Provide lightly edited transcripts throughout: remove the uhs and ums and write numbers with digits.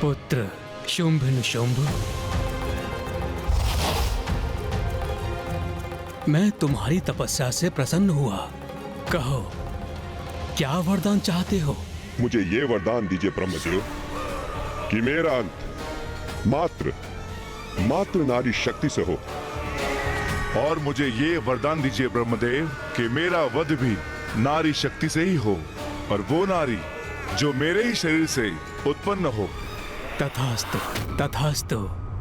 पुत्र शुंभ निशुंभ, मैं तुम्हारी तपस्या से प्रसन्न हुआ। कहो, क्या वरदान चाहते हो? मुझे ये वरदान दीजिए ब्रह्मदेव कि मेरा अंत मात्र नारी शक्ति से हो। और मुझे ये वरदान दीजिए ब्रह्मदेव कि मेरा वध भी नारी शक्ति से ही हो, और वो नारी जो मेरे ही शरीर से उत्पन्न हो। तथास्तु तथास्तु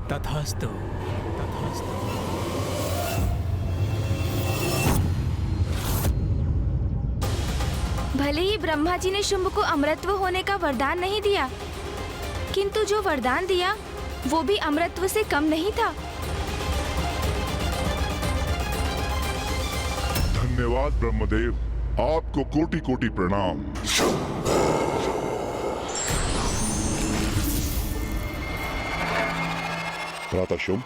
तथास्तु तथास्तु। भले ही ब्रह्मा जी ने शुंभ को अमरत्व होने का वरदान नहीं दिया, किंतु जो वरदान दिया वो भी अमरत्व से कम नहीं था। धन्यवाद ब्रह्मदेव, आपको कोटि कोटि प्रणाम। भ्राता शुंभ,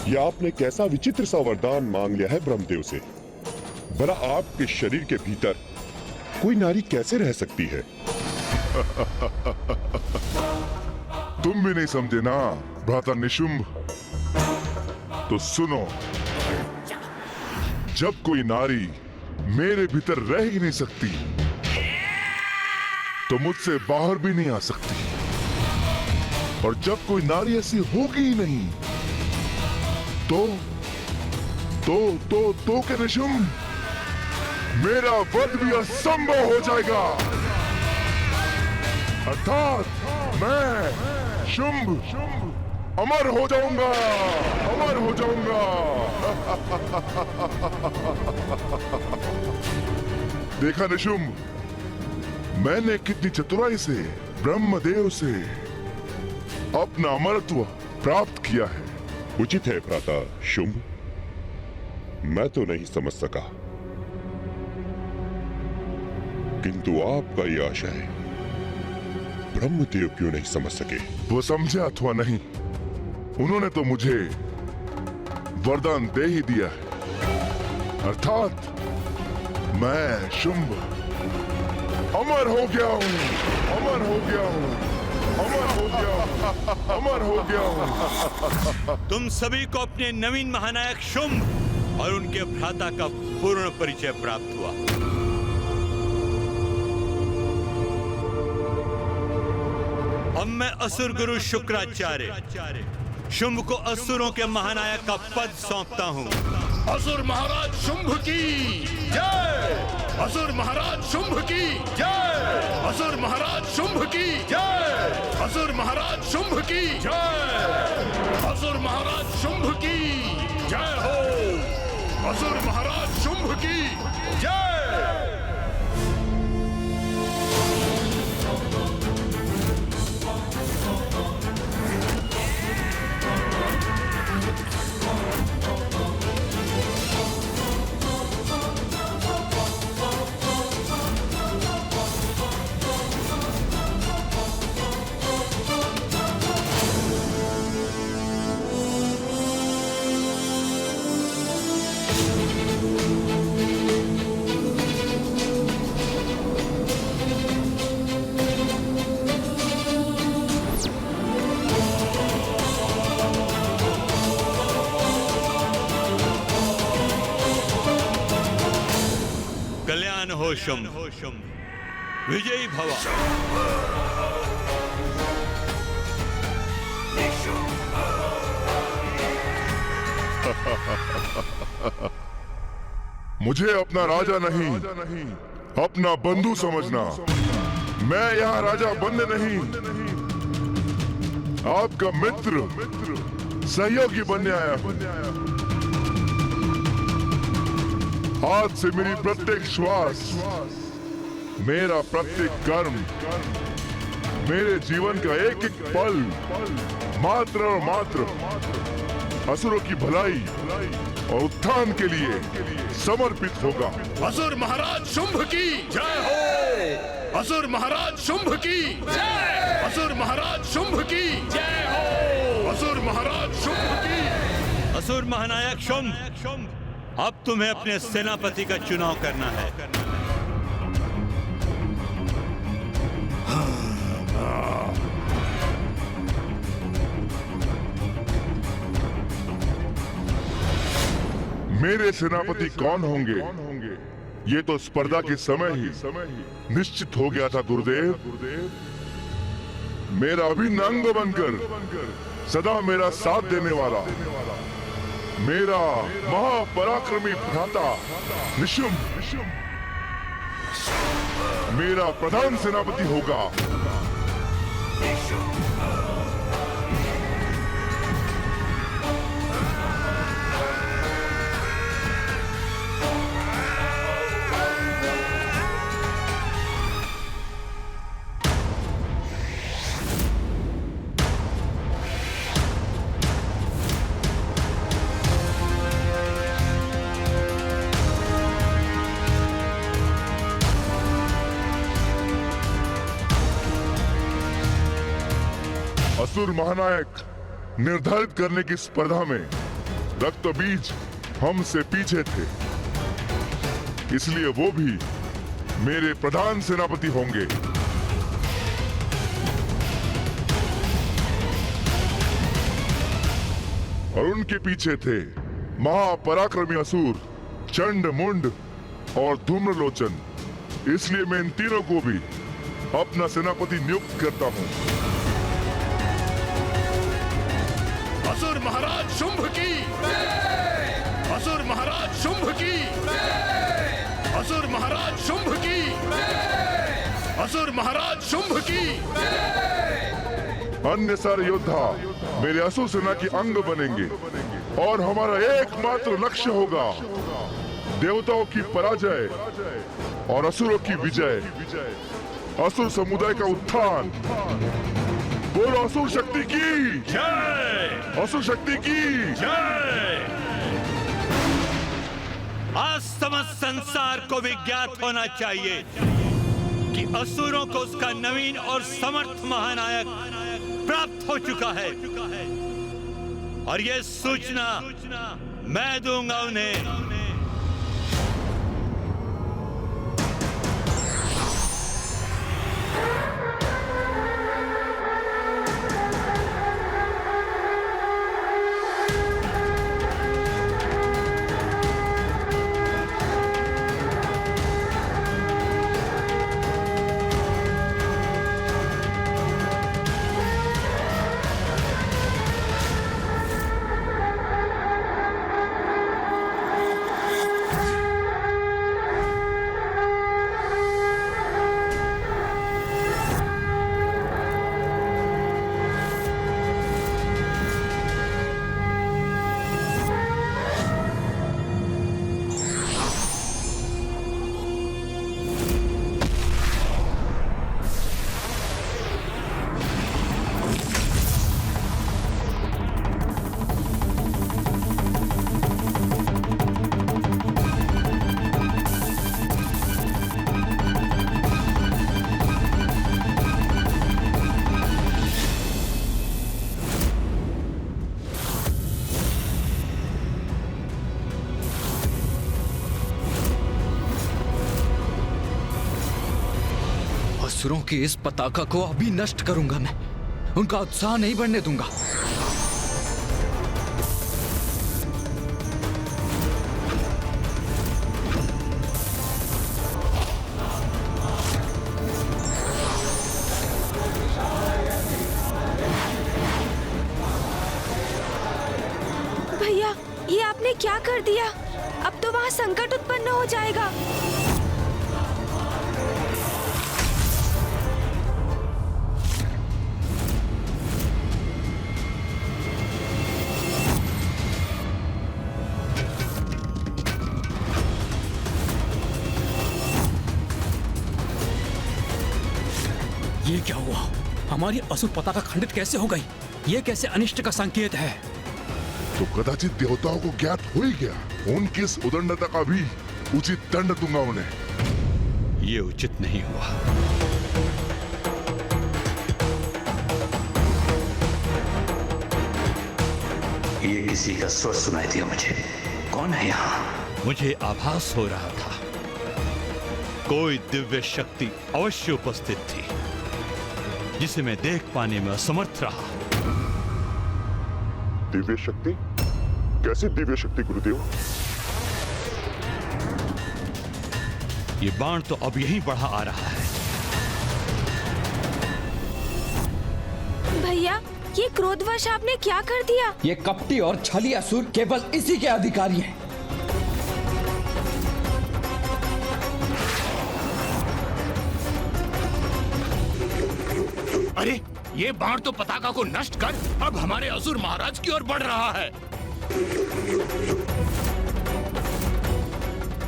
ये आपने कैसा विचित्र सा वरदान मांग लिया है ब्रह्मदेव से। भला आपके शरीर के भीतर कोई नारी कैसे रह सकती है? तुम भी नहीं समझे ना भ्राता निशुंभ? तो सुनो, जब कोई नारी मेरे भीतर रह ही नहीं सकती, तो मुझसे बाहर भी नहीं आ सकती। और जब कोई नारी ऐसी होगी ही नहीं, तो क्या निशुंभ, मेरा वध भी असंभव हो जाएगा। अर्थात मैं शुंभ अमर हो जाऊंगा, अमर हो जाऊंगा। देखा निशुंभ, मैंने कितनी चतुराई से ब्रह्मदेव से अपना अमरत्व प्राप्त किया है। उचित है भ्राता शुंभ, मैं तो नहीं समझ सका, किंतु आपका यह आशय ब्रह्मदेव क्यों नहीं समझ सके? वो समझे अथवा नहीं, उन्होंने तो मुझे वरदान दे ही दिया है। अर्थात मैं शुंभ अमर हो गया हूं, अमर हो गया हूं, अमर हो गया हूं, अमर हो गया हूं। तुम सभी को अपने नवीन महानायक शुंभ और उनके भ्राता का पूर्ण परिचय प्राप्त हुआ। अब मैं असुर गुरु शुक्राचार्य शुंभ को असुरों के महानायक का पद सौंपता हूँ। असुर महाराज शुंभ की जय! असुर महाराज शुंभ की जय! असुर महाराज शुंभ की जय! असुर महाराज शुंभ की जय! असुर महाराज शुंभ की जय हो! असुर महाराज शुंभ की जय! कल्याण हो शुंभ, विजयी भव। मुझे अपना राजा नहीं, अपना बंधु समझना। मैं यहाँ राजा बनने नहीं, आपका मित्र, सहयोगी बनने आया हूँ। आज से मेरी प्रत्येक श्वास, मेरा प्रत्येक कर्म, मेरे जीवन का एक एक पल मात्र और मात्र असुरों की भलाई और उत्थान के लिए समर्पित होगा। असुर महाराज शुंभ की जय हो! असुर महाराज शुंभ की जय! असुर महाराज शुंभ की जय हो! असुर महाराज शुंभ की। असुर महानायक शुंभ, अब तुम्हें अपने सेनापति का चुनाव करना है। मेरे सेनापति कौन होंगे ये तो स्पर्धा के समय ही निश्चित हो गया था गुरुदेव। मेरा अभिन्न अंग बनकर सदा मेरा साथ देने वाला मेरा महापराक्रमी भ्राता निशुंभ मेरा प्रधान सेनापति होगा। असुर महानायक निर्धारित करने की स्पर्धा में रक्त बीज हमसे पीछे थे, इसलिए वो भी मेरे प्रधान सेनापति होंगे। और उनके पीछे थे महापराक्रमी असुर चंड मुंड और धूम्रलोचन, इसलिए मैं इन तीनों को भी अपना सेनापति नियुक्त करता हूं। असुर महाराज शुंभ की, असुर महाराज शुंभ की, असुर महाराज शुंभ की, असुर महाराज शुंभ की। अन्य सारे योद्धा मेरे असुर सेना के अंग बनेंगे और हमारा एकमात्र लक्ष्य होगा देवताओं की पराजय और असुरों की विजय, असुर समुदाय का उत्थान। बोलो असुर शक्ति की जय, असुर शक्ति की जय। आज समस्त संसार को भी ज्ञात होना चाहिए कि असुरों को उसका नवीन और समर्थ महानायक प्राप्त हो चुका है, और यह सूचना मैं दूंगा उन्हें। असुरों की इस पताका को अभी नष्ट करूंगा मैं, उनका उत्साह नहीं बढ़ने दूंगा। भैया, ये आपने क्या कर दिया? अब तो वहाँ संकट उत्पन्न हो जाएगा। ये क्या हुआ? हमारी असुर पताका खंडित कैसे हो गई? ये कैसे अनिष्ट का संकेत है? तो कदाचित देवताओं को ज्ञात हो ही गया। उनकी इस उदंडता का भी उचित दंड दूंगा उन्हें। ये उचित नहीं हुआ। ये किसी का स्वर सुनाई दिया मुझे। कौन है यहाँ? मुझे आभास हो रहा था कोई दिव्य शक्ति अवश्य उपस्थित थी, जिसे मैं देख पाने में असमर्थ रहा। दिव्य शक्ति? कैसी दिव्य शक्ति गुरुदेव? ये बाण तो अब यहीं बढ़ा आ रहा है। भैया, ये क्रोधवश आपने क्या कर दिया? ये कपटी और छली असुर केवल इसी के अधिकारी हैं। अरे, ये बाण तो पताका को नष्ट कर अब हमारे असुर महाराज की ओर बढ़ रहा है।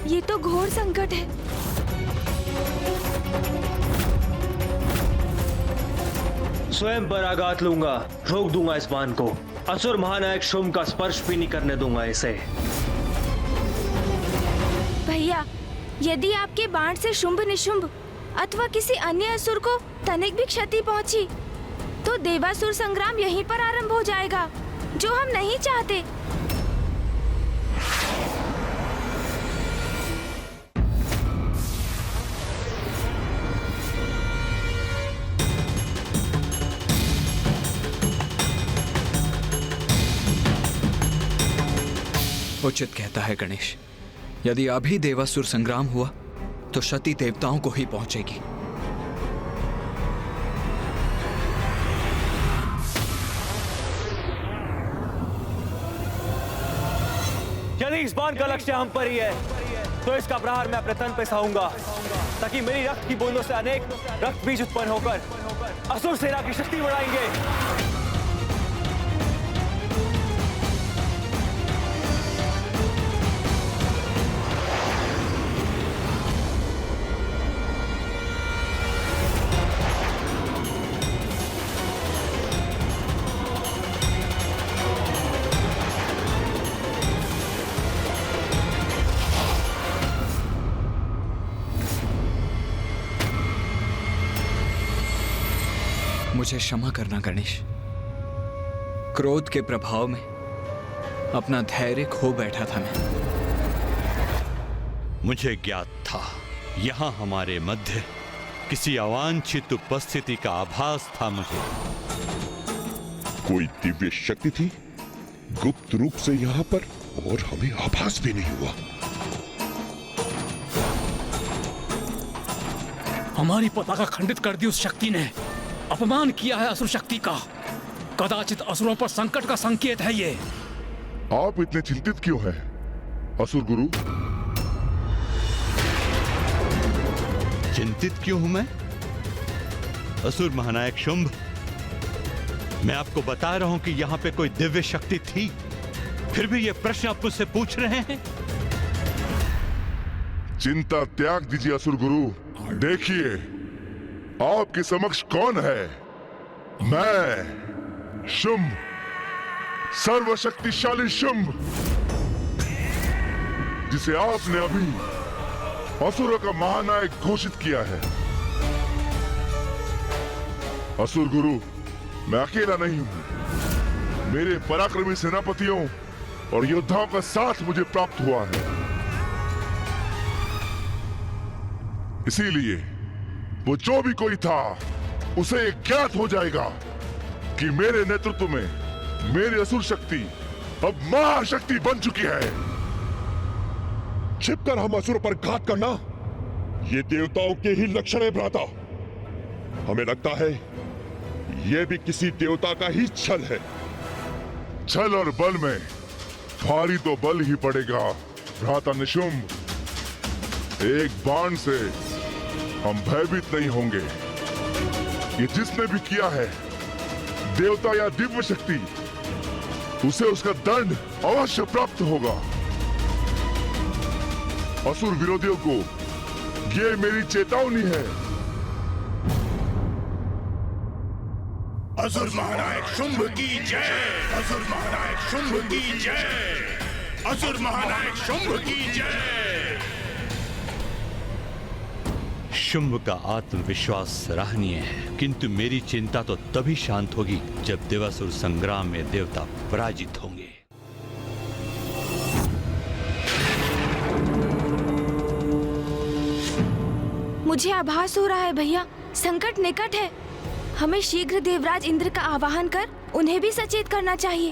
ये तो घोर संकट है। स्वयं पर आघात लूंगा, रोक दूंगा इस बाण को। असुर महानायक शुंभ का स्पर्श भी नहीं करने दूंगा इसे। भैया, यदि आपके बाण से शुंभ निशुंभ अथवा किसी अन्य असुर को तनिक भी क्षति पहुंची तो देवासुर संग्राम यहीं पर आरंभ हो जाएगा, जो हम नहीं चाहते। उचित कहता है गणेश। यदि अभी देवासुर संग्राम हुआ तो क्षति देवताओं को ही पहुंचेगी। यदि इस बाण का लक्ष्य हम पर ही है तो इसका प्रहार मैं अपने तन पे सहाऊंगा, ताकि मेरी रक्त की बूंदों से अनेक रक्त बीज उत्पन्न होकर असुर सेना की शक्ति बढ़ाएंगे। मुझे क्षमा करना गणेश। क्रोध के प्रभाव में अपना धैर्य खो बैठा था मैं। मुझे ज्ञात था यहाँ हमारे मध्य किसी अवांछित उपस्थिति का आभास था। मुझे कोई दिव्य शक्ति थी गुप्त रूप से यहाँ पर, और हमें आभास भी नहीं हुआ। हमारी पताका खंडित कर दी उस शक्ति ने। अपमान किया है असुर शक्ति का। कदाचित असुरों पर संकट का संकेत है ये। आप इतने चिंतित क्यों हैं, असुर गुरु? चिंतित क्यों हूं मैं? असुर महानायक शुंभ, मैं आपको बता रहा हूं कि यहाँ पे कोई दिव्य शक्ति थी, फिर भी ये प्रश्न आप मुझसे पूछ रहे हैं। चिंता त्याग दीजिए असुर गुरु। देखिए आपके समक्ष कौन है। मैं शुंभ, सर्वशक्तिशाली शुंभ, जिसे आपने अभी असुरों का महानायक घोषित किया है। असुर गुरु, मैं अकेला नहीं हूं। मेरे पराक्रमी सेनापतियों और योद्धाओं का साथ मुझे प्राप्त हुआ है। इसीलिए वो जो भी कोई था उसे ज्ञात हो जाएगा कि मेरे नेतृत्व में मेरी असुर शक्ति अब महाशक्ति बन चुकी है। छिपकर हम असुरों पर घात करना, ये देवताओं के ही लक्षण है भ्राता। हमें लगता है ये भी किसी देवता का ही छल है। छल और बल में भारी तो बल ही पड़ेगा भ्राता निशुंभ। एक बाण से हम भयभीत नहीं होंगे। ये जिसने भी किया है, देवता या दिव्य शक्ति, उसे उसका दंड अवश्य प्राप्त होगा। असुर विरोधियों को ये मेरी चेतावनी है। असुर महानायक शुंभ की जय। असुर महानायक शुंभ की जय। असुर महानायक शुंभ की जय। शुंभ का आत्मविश्वास सराहनीय है, किंतु मेरी चिंता तो तभी शांत होगी जब देवासुर संग्राम में देवता पराजित होंगे। मुझे आभास हो रहा है भैया, संकट निकट है। हमें शीघ्र देवराज इंद्र का आवाहन कर उन्हें भी सचेत करना चाहिए।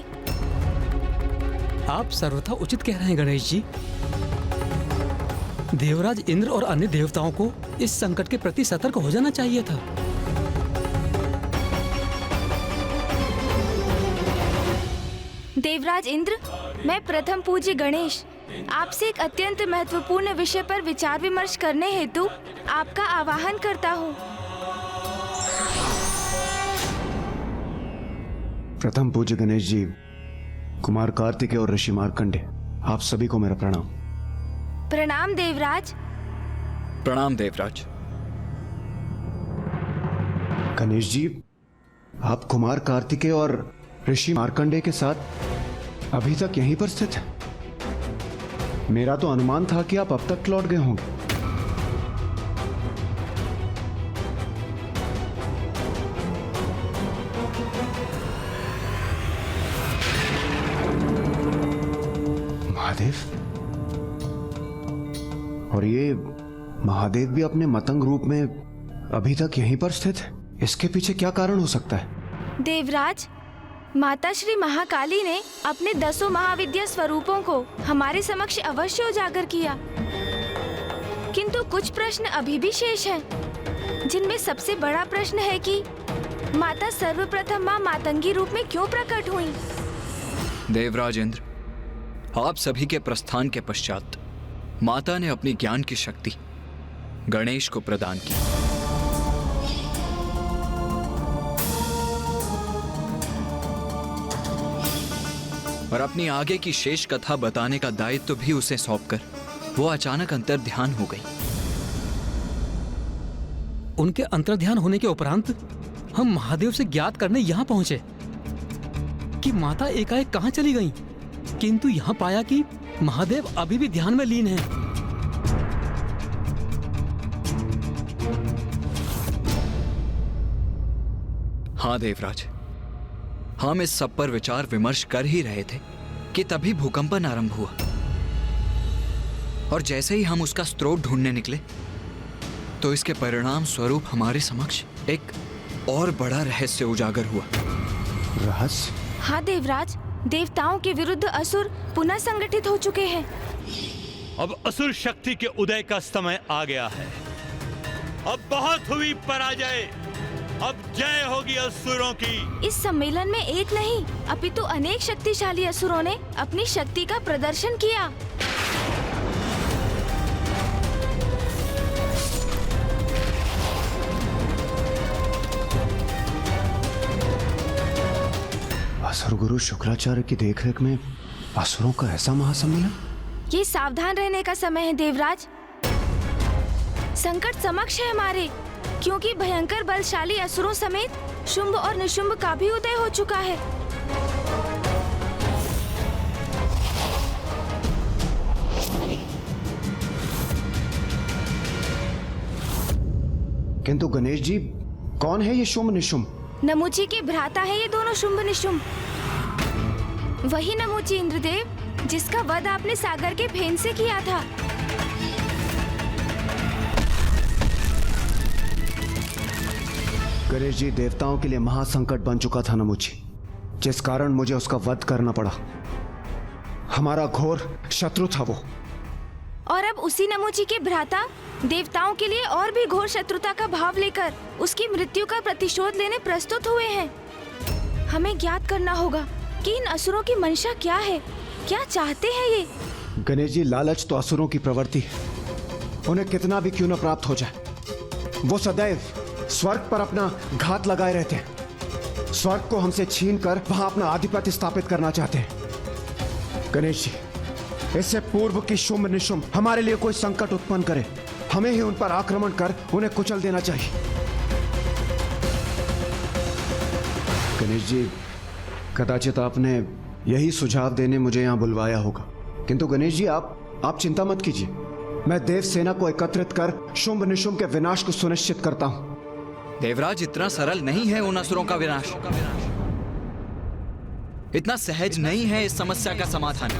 आप सर्वथा उचित कह रहे हैं गणेश जी। देवराज इंद्र और अन्य देवताओं को इस संकट के प्रति सतर्क हो जाना चाहिए था। देवराज इंद्र, मैं प्रथम पूज्य गणेश आपसे एक अत्यंत महत्वपूर्ण विषय पर विचार विमर्श करने हेतु आपका आवाहन करता हूँ। प्रथम पूज्य गणेश जी, कुमार कार्तिकेय और ऋषि मार्कंडे, आप सभी को मेरा प्रणाम। प्रणाम देवराज। प्रणाम देवराज। गणेश जी, आप कुमार कार्तिकेय और ऋषि मार्कंडे के साथ अभी तक यहीं पर स्थित हैं। मेरा तो अनुमान था कि आप अब तक लौट गए होंगे। महादेव, और ये महादेव भी अपने मतंग रूप में अभी तक यहीं पर स्थित है। इसके पीछे क्या कारण हो सकता है? देवराज, माता श्री महाकाली ने अपने 10 महाविद्या स्वरूपों को हमारे समक्ष अवश्य उजागर किया, किंतु कुछ प्रश्न अभी भी शेष हैं, जिनमें सबसे बड़ा प्रश्न है कि माता सर्वप्रथम माँ मातंगी रूप में क्यों प्रकट हुई? देवराज इंद्र, आप सभी के प्रस्थान के पश्चात माता ने अपनी ज्ञान की शक्ति गणेश को प्रदान की। और अपनी आगे की शेष कथा बताने का दायित्व भी उसे सौंपकर वो अचानक अंतर्ध्यान हो गई। उनके अंतर्ध्यान होने के उपरांत हम महादेव से ज्ञात करने यहाँ पहुंचे कि माता एकाएक कहाँ चली गईं, किंतु यहाँ पाया कि महादेव अभी भी ध्यान में लीन हैं। हाँ देवराज, हम इस सब पर विचार विमर्श कर ही रहे थे कि तभी भूकंपन आरंभ हुआ, और जैसे ही हम उसका स्रोत ढूंढने निकले तो इसके परिणाम स्वरूप हमारे समक्ष एक और बड़ा रहस्य उजागर हुआ। रहस्य? हाँ देवराज, देवताओं के विरुद्ध असुर पुनः संगठित हो चुके हैं। अब असुर शक्ति के उदय का समय आ गया है। अब बहुत हुई पराजय, अब जय होगी असुरों की। इस सम्मेलन में एक नहीं अपितु अनेक शक्तिशाली असुरों ने अपनी शक्ति का प्रदर्शन किया। असुर गुरु शुक्राचार्य की देखरेख में असुरों का ऐसा महासम्मेलन? ये सावधान रहने का समय है देवराज। संकट समक्ष है हमारे, क्योंकि भयंकर बलशाली असुरों समेत शुंभ और निशुंभ का भी उदय हो चुका है। किंतु गणेश जी, कौन है ये शुंभ निशुंभ? नमुची के भ्राता है ये दोनों शुंभ निशुंभ। वही नमुची इंद्रदेव जिसका वध आपने सागर के फेन से किया था। गणेश जी, देवताओं के लिए महासंकट बन चुका था नमुची, जिस कारण मुझे उसका वध करना पड़ा। हमारा घोर शत्रु था वो। और अब उसी नमुची के भ्राता देवताओं के लिए और भी घोर शत्रुता का भाव लेकर उसकी मृत्यु का प्रतिशोध लेने प्रस्तुत हुए हैं। हमें ज्ञात करना होगा कि इन असुरों की मंशा क्या है, क्या चाहते हैं ये। गणेश जी, लालच तो असुरों की प्रवृत्ति है। उन्हें कितना भी क्यों न प्राप्त हो जाए, वो सदैव स्वर्ग पर अपना घात लगाए रहते हैं। स्वर्ग को हमसे छीनकर वहां अपना आधिपत्य स्थापित करना चाहते हैं। गणेश जी, इससे पूर्व की शुंभ निशुंभ हमारे लिए कोई संकट उत्पन्न करे, हमें ही उन पर आक्रमण कर उन्हें कुचल देना चाहिए। गणेश जी, कदाचित आपने यही सुझाव देने मुझे यहां बुलवाया होगा, किंतु गणेश जी आप चिंता मत कीजिए। मैं देव सेना को एकत्रित कर शुंभ निशुंभ के विनाश को सुनिश्चित करता हूं। देवराज, इतना सरल नहीं है उन असुरों का विनाश। इतना सहज नहीं है इस समस्या का समाधान।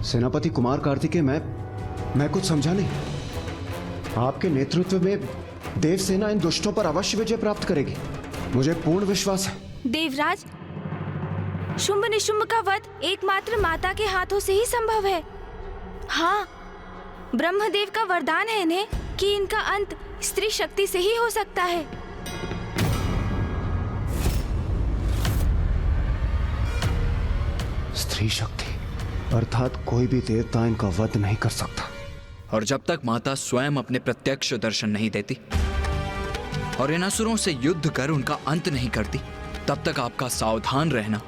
सेनापति कुमार कार्तिकेय, मैं कुछ समझा नहीं। आपके नेतृत्व में देव सेना इन दुष्टों पर अवश्य विजय प्राप्त करेगी, मुझे पूर्ण विश्वास है। देवराज, शुंभ निशुंभ का वध एकमात्र माता के हाथों से ही संभव है। हाँ, ब्रह्मदेव का वरदान है इन्हें कि इनका अंत स्त्री शक्ति से ही हो सकता है। स्त्री शक्ति अर्थात कोई भी देवता इनका वध नहीं कर सकता। और जब तक माता स्वयं अपने प्रत्यक्ष दर्शन नहीं देती और इन असुरों से युद्ध कर उनका अंत नहीं करती, तब तक आपका सावधान रहना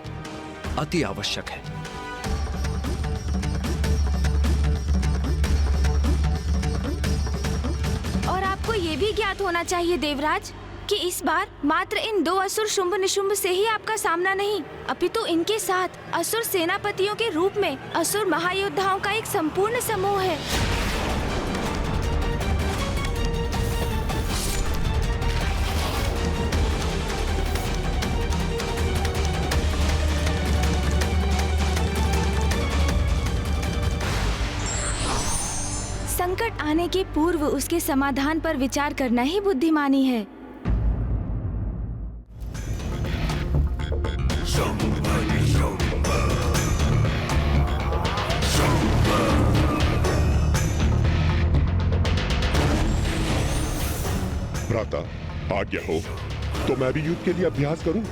अति आवश्यक है। और आपको ये भी ज्ञात होना चाहिए देवराज कि इस बार मात्र इन 2 असुर शुंभ निशुंभ से ही आपका सामना नहीं, अपितु इनके साथ असुर सेनापतियों के रूप में असुर महायोद्धाओं का एक संपूर्ण समूह है। संकट आने के पूर्व उसके समाधान पर विचार करना ही बुद्धिमानी है। भ्राता, आज्ञा हो तो मैं भी युद्ध के लिए अभ्यास करूं।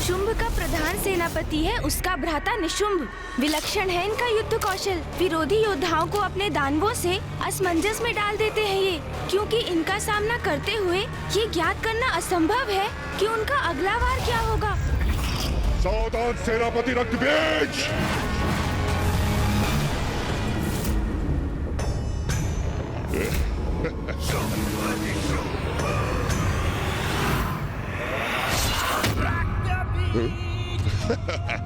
शुंभ का प्रधान सेनापति है उसका भ्राता निशुंभ। विलक्षण है इनका युद्ध कौशल। विरोधी योद्धाओं को अपने दानवों से असमंजस में डाल देते हैं ये, क्योंकि इनका सामना करते हुए ये ज्ञात करना असंभव है कि उनका अगला वार क्या होगा। सावधान सेनापति रक्तबीज!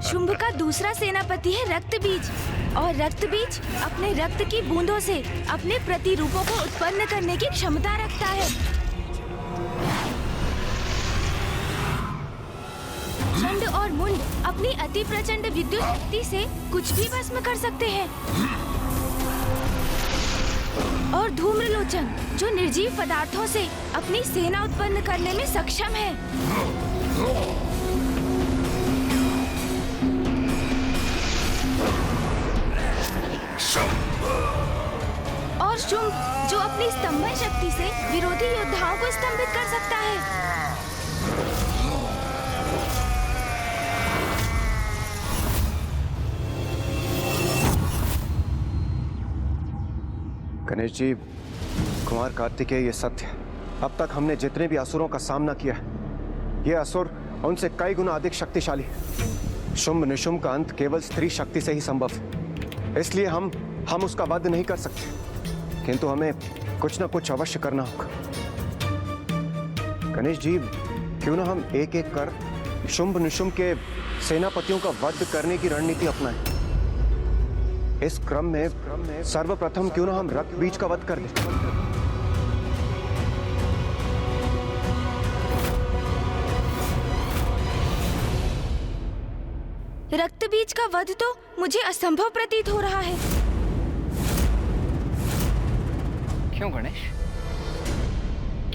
शुंभ का दूसरा सेनापति है रक्तबीज, और रक्तबीज अपने रक्त की बूंदों से अपने प्रतिरूपों को उत्पन्न करने की क्षमता रखता है। चंड और मुंड अपनी अति प्रचंड विद्युत शक्ति से कुछ भी भस्म कर सकते हैं, और धूम्रलोचन जो निर्जीव पदार्थों से अपनी सेना उत्पन्न करने में सक्षम है। और शुंभ जो अपनी स्तंभन शक्ति से विरोधी योद्धाओं को स्तंभित कर सकता है। गणेश जी, कुमार कार्तिकेय, ये सत्य है। अब तक हमने जितने भी असुरों का सामना किया है, ये असुर उनसे कई गुना अधिक शक्तिशाली है। शुंभ निशुंभ का अंत केवल स्त्री शक्ति से ही संभव है, इसलिए हम उसका वध नहीं कर सकते, किंतु हमें कुछ न कुछ अवश्य करना होगा। गणेश जी, क्यों ना हम एक एक कर शुंभ निशुंभ के सेनापतियों का वध करने की रणनीति अपनाएं। इस क्रम में सर्वप्रथम क्यों ना हम रक्तबीज का वध कर दें। रक्तबीज का वध तो मुझे असंभव प्रतीत हो रहा है। क्यों गणेश?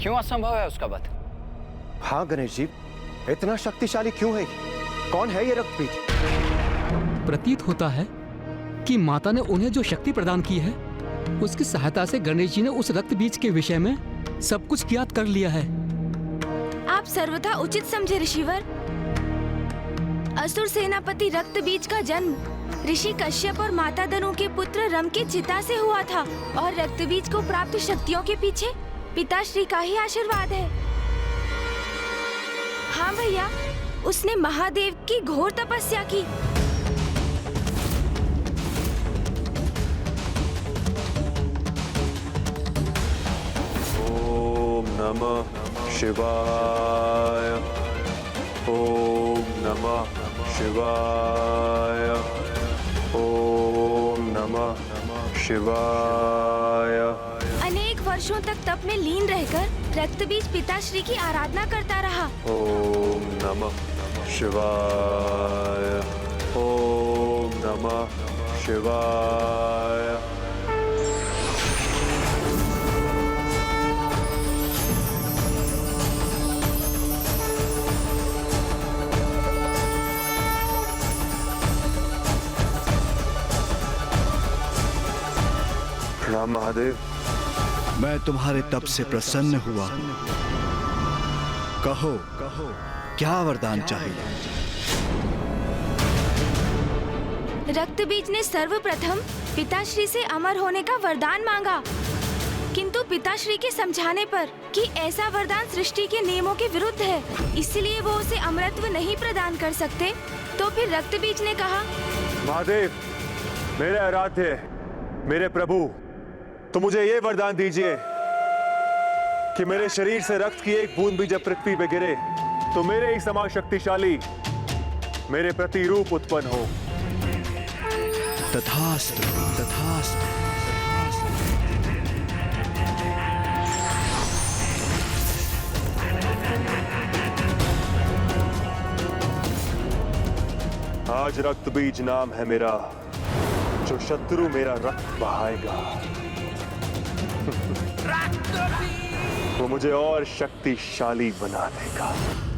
क्यों असंभव है उसका वध? हाँ गणेश जी, इतना शक्तिशाली क्यों है? कौन है ये रक्तबीज? प्रतीत होता है कि माता ने उन्हें जो शक्ति प्रदान की है, उसकी सहायता से गणेश जी ने उस रक्त बीज के विषय में सब कुछ ज्ञात कर लिया है। आप सर्वथा उचित समझे ऋषिवर। असुर सेनापति रक्त बीज का जन्म ऋषि कश्यप और माता दनु के पुत्र रम की चिता से हुआ था, और रक्त बीज को प्राप्त शक्तियों के पीछे पिताश्री का ही आशीर्वाद है। हाँ भैया, उसने महादेव की घोर तपस्या की। नमः शिवाय, ओम नमः शिवाय, ओम नमः शिवाय। अनेक वर्षों तक तप में लीन रहकर रक्तबीज पिताश्री की आराधना करता रहा। ओम नमः शिवाय, ओम नमः शिवाय। हाँ महादेव। मैं तुम्हारे तप से प्रसन्न हुआ। कहो क्या वरदान चाहिए? रक्त बीज ने सर्वप्रथम पिताश्री से अमर होने का वरदान मांगा, किंतु पिताश्री के समझाने पर कि ऐसा वरदान सृष्टि के नियमों के विरुद्ध है, इसलिए वो उसे अमरत्व नहीं प्रदान कर सकते। तो फिर रक्त बीज ने कहा, महादेव, मेरे आराध्य, मेरे प्रभु, तो मुझे ये वरदान दीजिए कि मेरे शरीर से रक्त की एक बूंद भी जब पृथ्वी पे गिरे तो मेरे ही समान शक्तिशाली मेरे प्रति रूप उत्पन्न हो। तथास्तु, तथास्तु। आज रक्त बीज नाम है मेरा, जो शत्रु मेरा रक्त बहाएगा वो मुझे और शक्तिशाली बना देगा।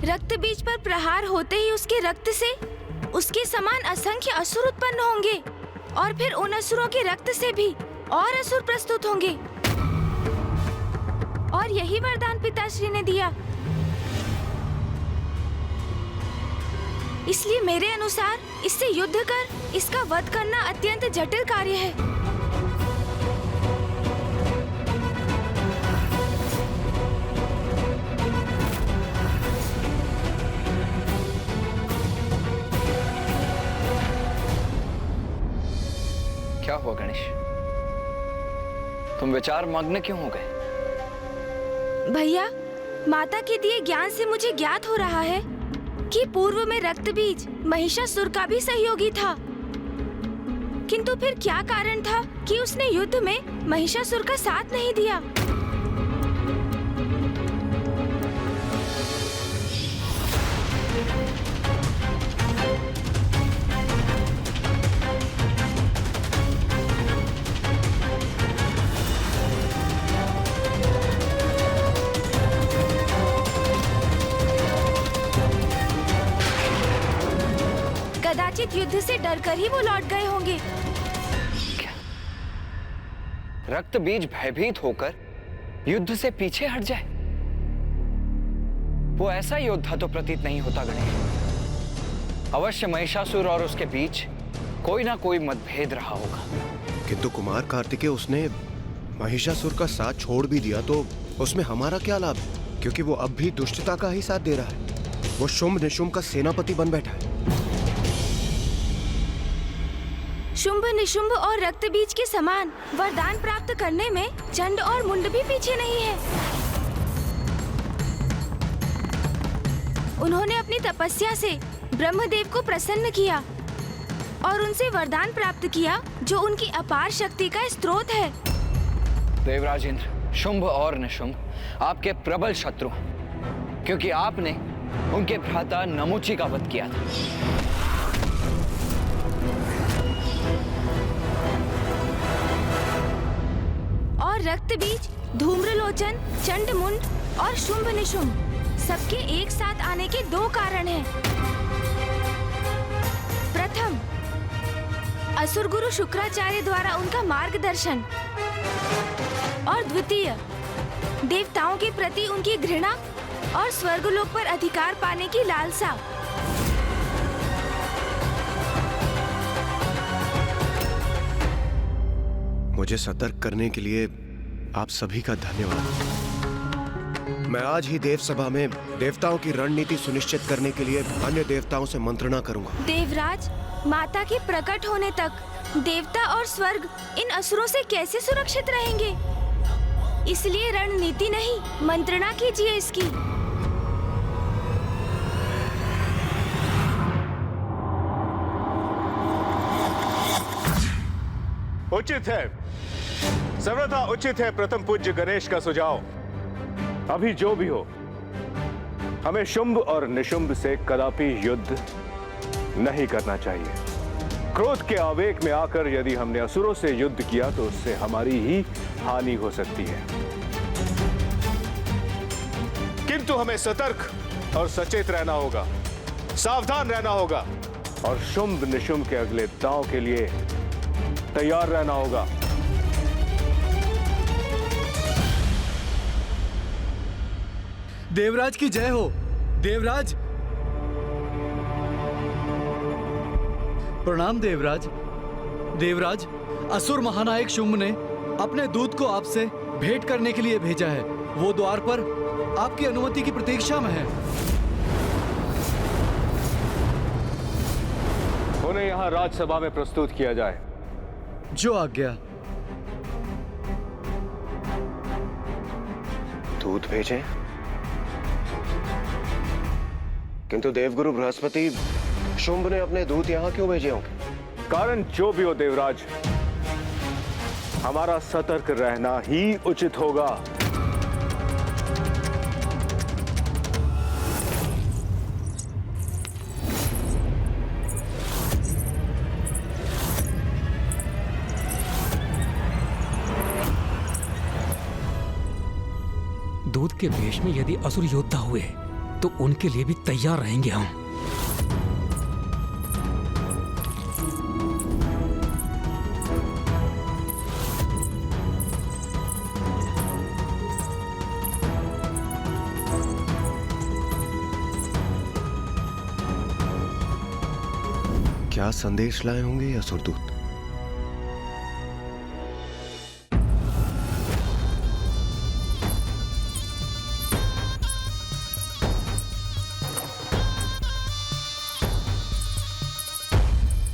रक्त बीज पर प्रहार होते ही उसके रक्त से उसके समान असंख्य असुर उत्पन्न होंगे और फिर उन असुरों के रक्त से भी और असुर प्रस्तुत होंगे। और यही वरदान पिताश्री ने दिया। इसलिए मेरे अनुसार इससे युद्ध कर इसका वध करना अत्यंत जटिल कार्य है। क्या हुआ गणेश? तुम विचार मग्न क्यों हो गए? भैया, माता के दिए ज्ञान से मुझे ज्ञात हो रहा है कि पूर्व में रक्त बीज महिषासुर का भी सहयोगी था, किंतु फिर क्या कारण था कि उसने युद्ध में महिषासुर का साथ नहीं दिया? कदाचित युद्ध से डरकर ही वो लौट गए होंगे। क्या? रक्त बीज भयभीत होकर युद्ध से पीछे हट जाए? वो ऐसा योद्धा तो प्रतीत नहीं होता गणेश। अवश्य महिषासुर और उसके बीच कोई ना कोई मतभेद रहा होगा। किंतु कुमार कार्तिकेय, उसने महिषासुर का साथ छोड़ भी दिया तो उसमें हमारा क्या लाभ है? क्योंकि वो अब भी दुष्टता का ही साथ दे रहा है। वो शुंभ निशुंभ का सेनापति बन बैठा है। शुंभ निशुंभ और रक्त बीज के समान वरदान प्राप्त करने में चंड और मुंड भी पीछे नहीं है। उन्होंने अपनी तपस्या से ब्रह्मदेव को प्रसन्न किया और उनसे वरदान प्राप्त किया जो उनकी अपार शक्ति का स्रोत है। देवराज इंद्र, शुंभ और निशुंभ आपके प्रबल शत्रु हैं, क्योंकि आपने उनके भ्राता नमुची का वध किया था। और रक्त बीज, धूम्रलोचन, चंडमुंड और शुंभ निशुंभ सबके एक साथ आने के दो कारण हैं। प्रथम, असुर गुरु शुक्राचार्य द्वारा उनका मार्गदर्शन, और द्वितीय, देवताओं के प्रति उनकी घृणा और स्वर्गलोक पर अधिकार पाने की लालसा। मुझे सतर्क करने के लिए आप सभी का धन्यवाद। मैं आज ही देव सभा में देवताओं की रणनीति सुनिश्चित करने के लिए अन्य देवताओं से मंत्रणा करूंगा। देवराज, माता के प्रकट होने तक देवता और स्वर्ग इन असुरों से कैसे सुरक्षित रहेंगे? इसलिए रणनीति नहीं, मंत्रणा कीजिए इसकी। उचित है, सर्वथा उचित है प्रथम पूज्य गणेश का सुझाव। अभी जो भी हो, हमें शुंभ और निशुंभ से कदापि युद्ध नहीं करना चाहिए। क्रोध के आवेग में आकर यदि हमने असुरों से युद्ध किया तो उससे हमारी ही हानि हो सकती है। किंतु हमें सतर्क और सचेत रहना होगा, सावधान रहना होगा और शुंभ निशुंभ के अगले दांव के लिए तैयार रहना होगा। देवराज की जय हो। देवराज, प्रणाम देवराज। देवराज, असुर महानायक शुंभ ने अपने दूत को आपसे भेंट करने के लिए भेजा है। वो द्वार पर आपकी अनुमति की प्रतीक्षा में है। उन्हें यहाँ राजसभा में प्रस्तुत किया जाए। जो आज्ञा। दूत भेजें, किंतु देवगुरु बृहस्पति, शुंभ ने अपने दूत यहाँ क्यों भेजे होंगे? कारण जो भी हो देवराज, हमारा सतर्क रहना ही उचित होगा। दूध के वेश में यदि असुर योद्धा हुए तो उनके लिए भी तैयार रहेंगे हम। क्या संदेश लाए होंगे ये असुरदूत?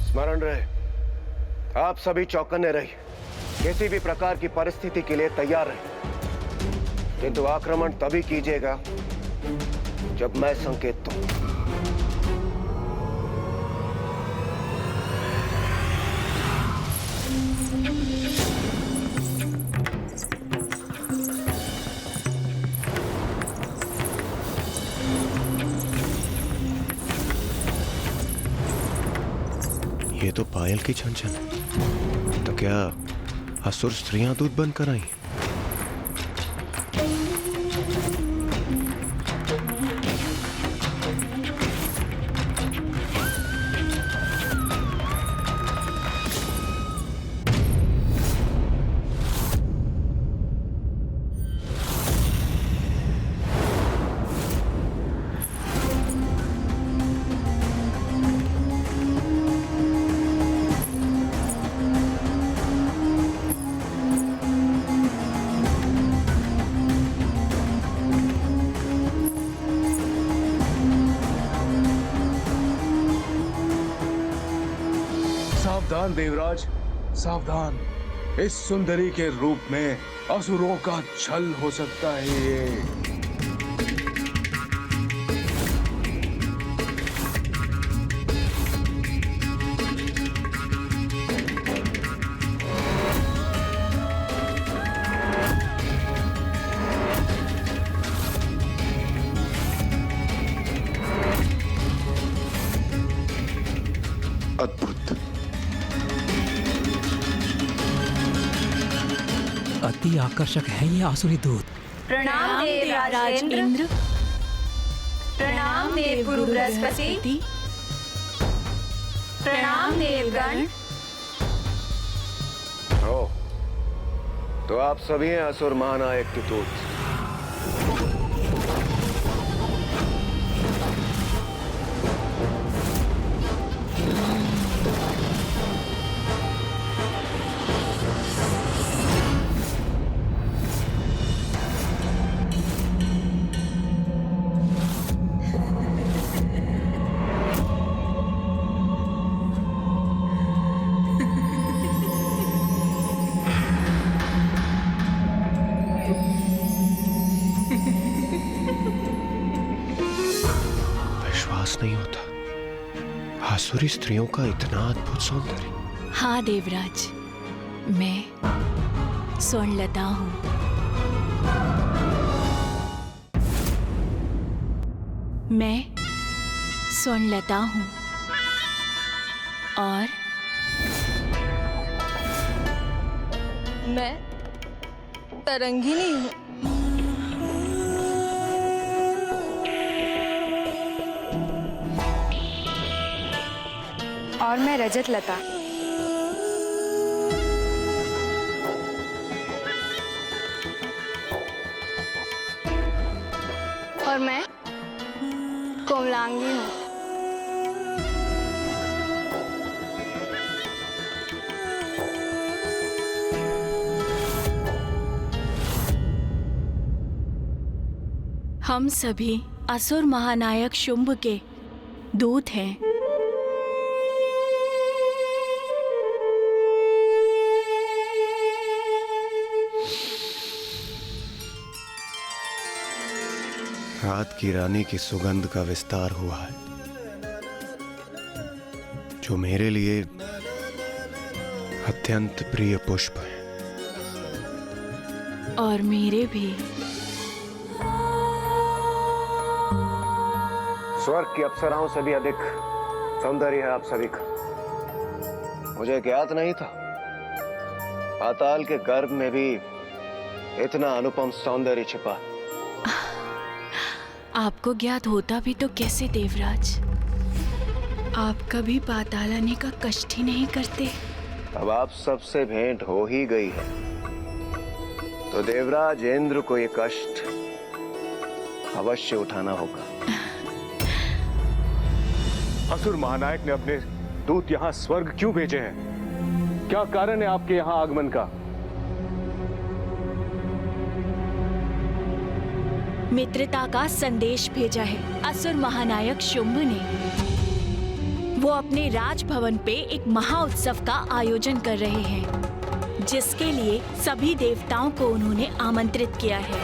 स्मरण रहे, आप सभी चौकन्ने रहिए, किसी भी प्रकार की परिस्थिति के लिए तैयार रहिए, किंतु आक्रमण तभी कीजिएगा जब मैं संकेत दूं। ये तो पायल की छनछन है। तो क्या असुर स्त्रियां दूध बनकर आई? सावधान देवराज, सावधान। इस सुंदरी के रूप में असुरों का छल हो सकता है ये। अद्भुत। अति आकर्षक है ये आसुरी दूत। प्रणाम देवराज इंद्र। प्रणाम देवगुरु बृहस्पति। प्रणाम देवगण। ओ, तो आप सभी हैं असुर महानायक के दूत। नहीं होता, आसुरी स्त्रियों का इतना अद्भुत सौंदर्य। हाँ देवराज, मैं स्वर्णलता हूँ। मैं स्वर्णलता हूँ और मैं तरंगिनी हूँ। और मैं रजत लता। और मैं कोमलांगी हूँ। हम सभी असुर महानायक शुंभ के दूत हैं। रात की रानी की सुगंध का विस्तार हुआ है, जो मेरे लिए अत्यंत प्रिय पुष्प है। और मेरे भी। स्वर्ग की अप्सराओं से भी अधिक सौंदर्य है आप सभी का। मुझे ज्ञात नहीं था पाताल के गर्भ में भी इतना अनुपम सौंदर्य छिपा। आपको ज्ञात होता भी तो कैसे देवराज? आप कभी पाताल आने का कष्ट ही नहीं करते। अब आप सबसे भेंट हो ही गई है तो देवराज इंद्र को ये कष्ट अवश्य उठाना होगा। असुर महानायक ने अपने दूत यहाँ स्वर्ग क्यों भेजे हैं? क्या कारण है आपके यहाँ आगमन का? मित्रता का संदेश भेजा है असुर महानायक शुंभ ने। वो अपने राजभवन पे एक महाउत्सव का आयोजन कर रहे हैं, जिसके लिए सभी देवताओं को उन्होंने आमंत्रित किया है।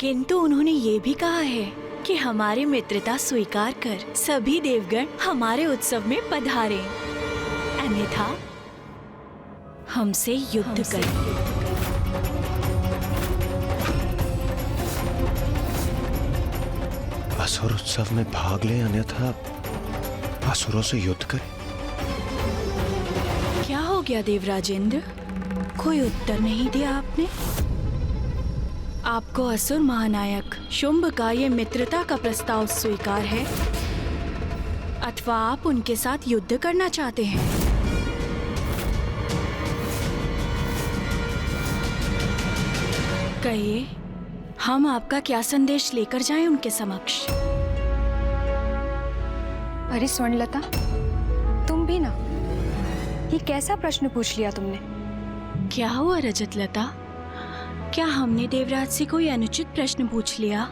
किंतु उन्होंने ये भी कहा है कि हमारी मित्रता स्वीकार कर सभी देवगण हमारे उत्सव में पधारें, अन्यथा हमसे युद्ध करें। असुर उत्सव में भाग ले, अन्यथा असुरों से युद्ध करें। क्या हो गया देवराजेंद्र? कोई उत्तर नहीं दिया आपने। आपको असुर महानायक शुंभ का ये मित्रता का प्रस्ताव स्वीकार है, अथवा आप उनके साथ युद्ध करना चाहते हैं? कहिए, हम आपका क्या संदेश लेकर जाएं उनके समक्ष? अरे स्वर्णलता, तुम भी ना, ये कैसा प्रश्न पूछ लिया तुमने? क्या हुआ रजतलता? क्या हमने देवराज से कोई अनुचित प्रश्न पूछ लिया?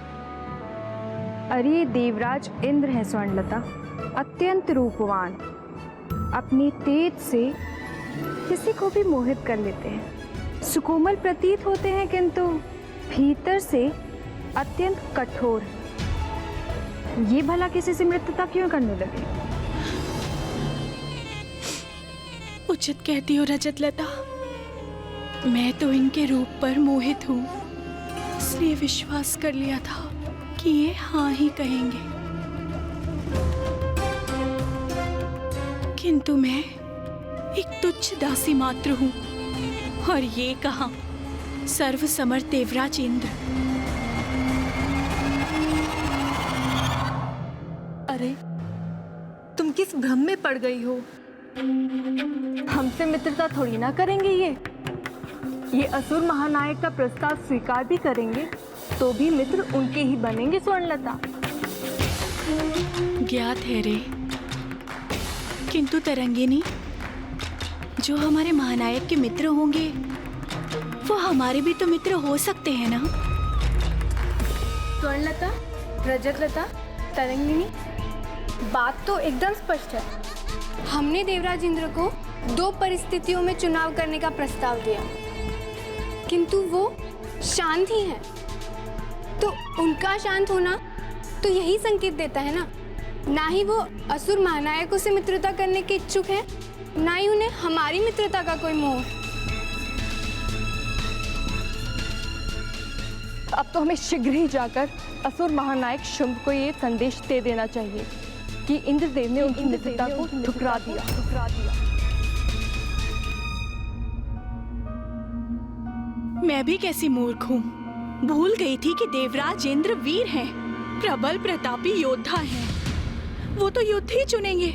अरे देवराज इंद्र है स्वर्णलता, अत्यंत रूपवान, अपनी तेज से किसी को भी मोहित कर लेते हैं। सुकोमल प्रतीत होते हैं किंतु भीतर से अत्यंत कठोर। ये भला किसी से मित्रता क्यों करने लगे? उचित कहती हो रजतलता, मैं तो इनके रूप पर मोहित हूँ, इसलिए विश्वास कर लिया था कि ये हाँ ही कहेंगे। किंतु मैं एक तुच्छ दासी मात्र हूँ, और ये कहा सर्वसमर्थ देवराज इंद्र। अरे तुम किस भ्रम में पड़ गई हो? हमसे मित्रता थोड़ी ना करेंगे ये असुर महानायक का प्रस्ताव स्वीकार भी करेंगे तो भी मित्र उनके ही बनेंगे स्वर्णलता। ज्ञात है रे, किंतु तरंगिनी, जो हमारे महानायक के मित्र होंगे वो हमारे भी तो मित्र हो सकते हैं ना? स्वर्णलता, रजतलता, तरंगिनी, बात तो एकदम स्पष्ट है। हमने देवराज इंद्र को 2 परिस्थितियों में चुनाव करने का प्रस्ताव दिया, किंतु वो शांत ही हैं। तो उनका शांत होना तो यही संकेत देता है ना ही वो असुर महानायकों से मित्रता करने के इच्छुक हैं, ना ही उन्हें हमारी मित्रता का कोई मोह। अब तो हमें शीघ्र ही जाकर असुर महानायक शुंभ को ये संदेश दे देना चाहिए कि इंद्रदेव ने उनकी मित्रता को ठुकरा दिया। मैं भी कैसी मूर्ख हूँ, भूल गई थी कि देवराज इंद्र वीर हैं, प्रबल प्रतापी योद्धा हैं। वो तो युद्ध ही चुनेंगे,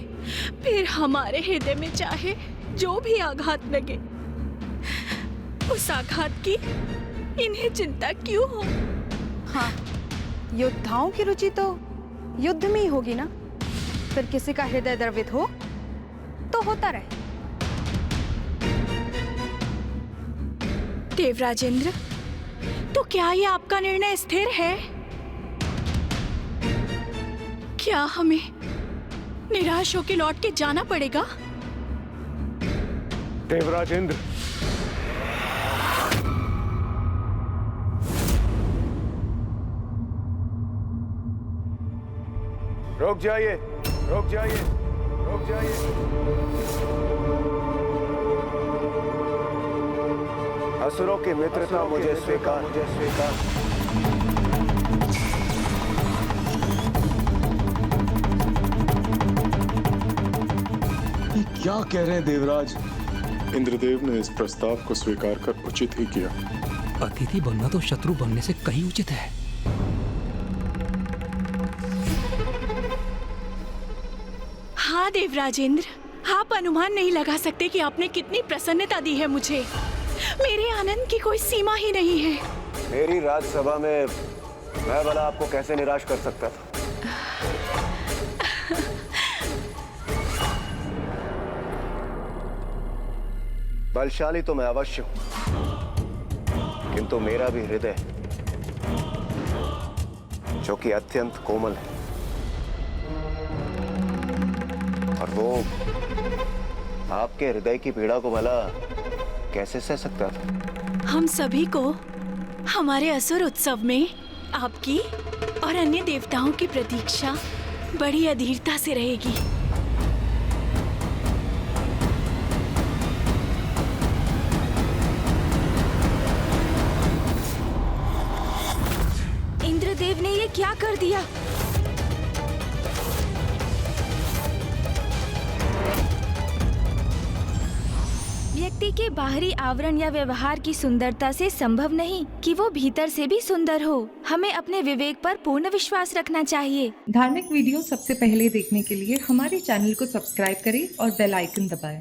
फिर हमारे हृदय में चाहे जो भी आघात लगे उस आघात की इन्हें चिंता क्यों हो? हाँ, योद्धाओं की रुचि तो युद्ध में ही होगी ना। फिर किसी का हृदय द्रवित हो तो होता रहे। देवराजेंद्र, तो क्या ये आपका निर्णय स्थिर है? क्या हमें निराश होकर लौट के जाना पड़ेगा? देवराजेंद्र, रुक जाइए, रुक जाइए, रुक जाइए। असुरों की मित्रता मुझे स्वीकार, मुझे स्वीकार। ये क्या कह रहे हैं देवराज? इंद्रदेव ने इस प्रस्ताव को स्वीकार कर उचित ही किया। अतिथि बनना तो शत्रु बनने से कहीं उचित है। हाँ देवराजेंद्र, आप अनुमान नहीं लगा सकते कि आपने कितनी प्रसन्नता दी है मुझे। मेरे आनंद की कोई सीमा ही नहीं है। मेरी राजसभा में मैं भला आपको कैसे निराश कर सकता था? बलशाली तो मैं अवश्य हूं, किंतु मेरा भी हृदय, जो कि अत्यंत कोमल है, और वो आपके हृदय की पीड़ा को भला कैसे सह सकता था? हम सभी को हमारे असुर उत्सव में आपकी और अन्य देवताओं की प्रतीक्षा बड़ी अधीरता से रहेगी। इंद्रदेव ने ये क्या कर दिया? व्यक्ति के बाहरी आवरण या व्यवहार की सुंदरता से संभव नहीं कि वो भीतर से भी सुंदर हो। हमें अपने विवेक पर पूर्ण विश्वास रखना चाहिए। धार्मिक वीडियो सबसे पहले देखने के लिए हमारे चैनल को सब्सक्राइब करें और बेल आइकन दबाएं।